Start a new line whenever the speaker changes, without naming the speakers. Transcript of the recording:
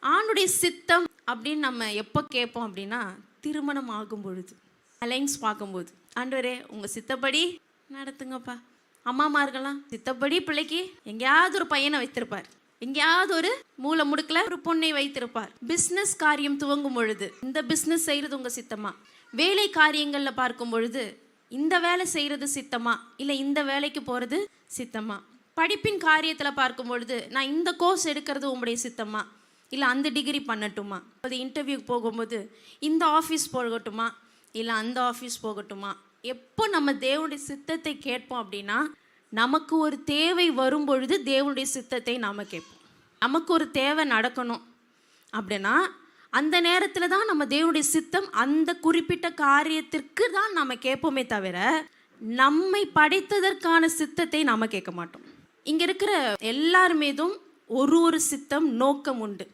ஆணுடைய சித்தம் அப்படின்னு நம்ம எப்போ கேட்போம் அப்படின்னா, திருமணம் ஆகும் பொழுது, அலைன்ஸ் பார்க்கும்போது, ஆண்டவரே உங்கள் சித்தப்படி நடத்துங்கப்பா. அம்மாமார்கள்லாம் சித்தப்படி பிள்ளைக்கு எங்கேயாவது ஒரு பையனை வைத்திருப்பார், எங்கேயாவது ஒரு மூளை முடுக்கில் ஒரு பொண்ணை வைத்திருப்பார். பிஸ்னஸ் காரியம் துவங்கும் பொழுது, இந்த பிஸ்னஸ் செய்கிறது உங்கள் சித்தமா? வேலை காரியங்களில் பார்க்கும் பொழுது, இந்த வேலை செய்கிறது சித்தமா, இல்லை இந்த வேலைக்கு போகிறது சித்தமா? படிப்பின் காரியத்தில் பார்க்கும் பொழுது, நான் இந்த கோர்ஸ் எடுக்கிறது உங்களுடைய சித்தமா, இல்லை அந்த டிகிரி பண்ணட்டுமா? அது இன்டர்வியூக்கு போகும்போது இந்த ஆஃபீஸ் போகட்டுமா, இல்லை அந்த ஆஃபீஸ் போகட்டுமா? எப்போ நம்ம தேவனுடைய சித்தத்தை கேட்போம் அப்படின்னா, நமக்கு ஒரு தேவை வரும் பொழுது தேவனுடைய சித்தத்தை நாம் கேட்போம். நமக்கு ஒரு தேவை நடக்கணும் அப்படின்னா அந்த நேரத்தில் தான் நம்ம தேவனுடைய சித்தம், அந்த குறிப்பிட்ட காரியத்திற்கு தான் நம்ம கேட்போமே தவிர, நம்மை படைத்ததற்கான சித்தத்தை நாம் கேட்க மாட்டோம். இங்கே இருக்கிற எல்லார் மீதும் ஒரு சித்தம், நோக்கம் உண்டு.